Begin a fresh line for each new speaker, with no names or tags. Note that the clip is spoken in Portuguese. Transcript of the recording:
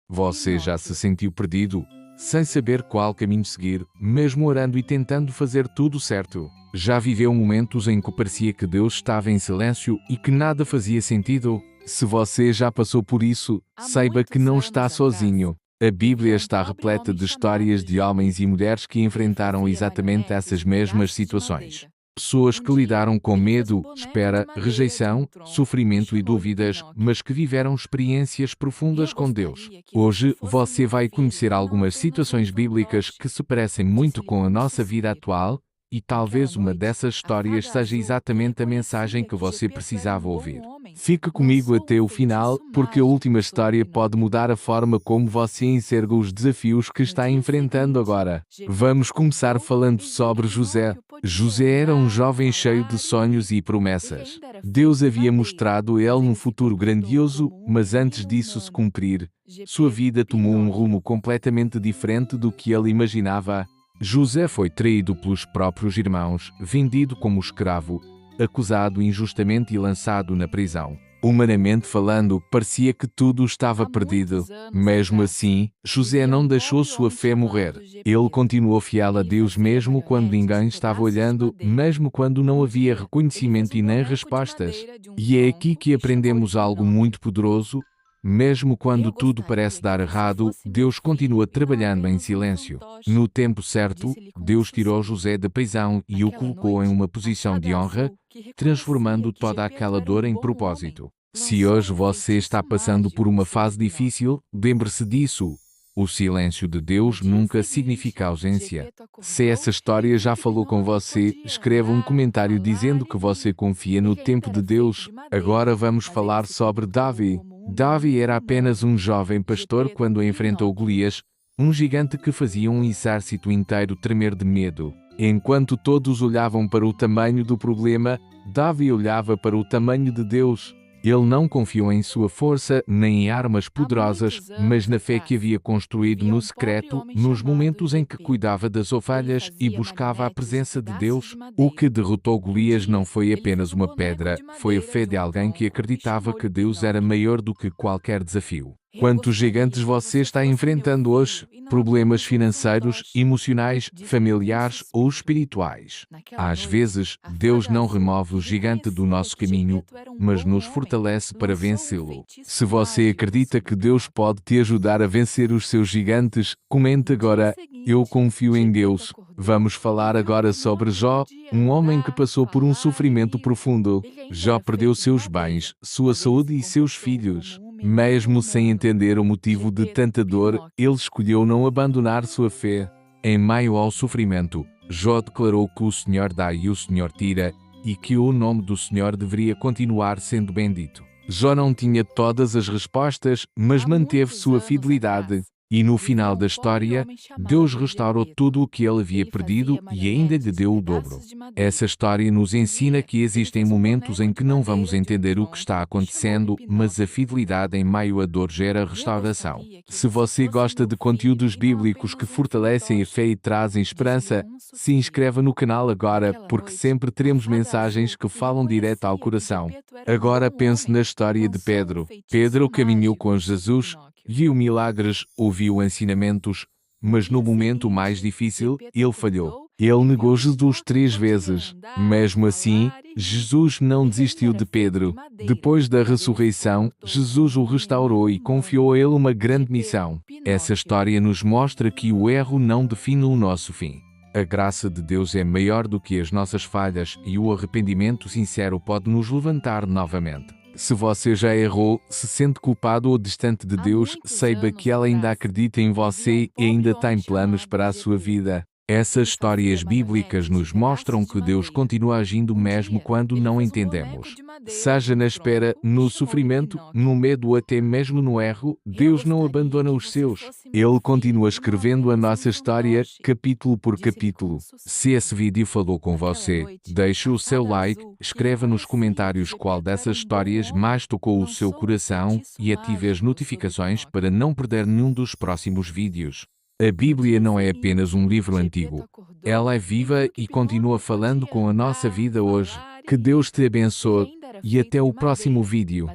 Você já se sentiu perdido, sem saber qual caminho seguir, mesmo orando e tentando fazer tudo certo? Já viveu momentos em que parecia que Deus estava em silêncio e que nada fazia sentido? Se você já passou por isso, saiba que não está sozinho. A Bíblia está repleta de histórias de homens e mulheres que enfrentaram exatamente essas mesmas situações. Pessoas que lidaram com medo, espera, rejeição, sofrimento e dúvidas, mas que viveram experiências profundas com Deus. Hoje, você vai conhecer algumas situações bíblicas que se parecem muito com a nossa vida atual, e talvez uma dessas histórias seja exatamente a mensagem que você precisava ouvir. Fique comigo até o final, porque a última história pode mudar a forma como você enxerga os desafios que está enfrentando agora. Vamos começar falando sobre José. José era um jovem cheio de sonhos e promessas. Deus havia mostrado a ele um futuro grandioso, mas antes disso se cumprir, sua vida tomou um rumo completamente diferente do que ele imaginava. José foi traído pelos próprios irmãos, vendido como escravo, acusado injustamente e lançado na prisão. Humanamente falando, parecia que tudo estava perdido. Mesmo assim, José não deixou sua fé morrer. Ele continuou fiel a Deus mesmo quando ninguém estava olhando, mesmo quando não havia reconhecimento e nem respostas. E é aqui que aprendemos algo muito poderoso. Mesmo quando tudo parece dar errado, Deus continua trabalhando em silêncio. No tempo certo, Deus tirou José da prisão e o colocou em uma posição de honra, transformando toda aquela dor em propósito. Se hoje você está passando por uma fase difícil, lembre-se disso. O silêncio de Deus nunca significa ausência. Se essa história já falou com você, escreva um comentário dizendo que você confia no tempo de Deus. Agora vamos falar sobre Davi. Davi era apenas um jovem pastor quando enfrentou Golias, um gigante que fazia um exército inteiro tremer de medo. Enquanto todos olhavam para o tamanho do problema, Davi olhava para o tamanho de Deus. Ele não confiou em sua força nem em armas poderosas, mas na fé que havia construído no secreto, nos momentos em que cuidava das ovelhas e buscava a presença de Deus. O que derrotou Golias não foi apenas uma pedra, foi a fé de alguém que acreditava que Deus era maior do que qualquer desafio. Quantos gigantes você está enfrentando hoje? Problemas financeiros, emocionais, familiares ou espirituais? Às vezes, Deus não remove o gigante do nosso caminho, mas nos fortalece para vencê-lo. Se você acredita que Deus pode te ajudar a vencer os seus gigantes, comente agora: eu confio em Deus. Vamos falar agora sobre Jó, um homem que passou por um sofrimento profundo. Jó perdeu seus bens, sua saúde e seus filhos. Mesmo sem entender o motivo de tanta dor, ele escolheu não abandonar sua fé. Em meio ao sofrimento, Jó declarou que o Senhor dá e o Senhor tira, e que o nome do Senhor deveria continuar sendo bendito. Jó não tinha todas as respostas, mas manteve sua fidelidade. E no final da história, Deus restaurou tudo o que ele havia perdido e ainda lhe deu o dobro. Essa história nos ensina que existem momentos em que não vamos entender o que está acontecendo, mas a fidelidade em meio à dor gera restauração. Se você gosta de conteúdos bíblicos que fortalecem a fé e trazem esperança, se inscreva no canal agora, porque sempre teremos mensagens que falam direto ao coração. Agora pense na história de Pedro. Pedro caminhou com Jesus, viu milagres, ouviu ensinamentos, mas no momento mais difícil, ele falhou. Ele negou Jesus 3 vezes. Mesmo assim, Jesus não desistiu de Pedro. Depois da ressurreição, Jesus o restaurou e confiou a ele uma grande missão. Essa história nos mostra que o erro não define o nosso fim. A graça de Deus é maior do que as nossas falhas e o arrependimento sincero pode nos levantar novamente. Se você já errou, se sente culpado ou distante de Deus, saiba que ela ainda acredita em você e ainda tem planos para a sua vida. Essas histórias bíblicas nos mostram que Deus continua agindo mesmo quando não entendemos. Seja na espera, no sofrimento, no medo ou até mesmo no erro, Deus não abandona os seus. Ele continua escrevendo a nossa história, capítulo por capítulo. Se esse vídeo falou com você, deixe o seu like, escreva nos comentários qual dessas histórias mais tocou o seu coração e ative as notificações para não perder nenhum dos próximos vídeos. A Bíblia não é apenas um livro antigo. Ela é viva e continua falando com a nossa vida hoje. Que Deus te abençoe e até o próximo vídeo.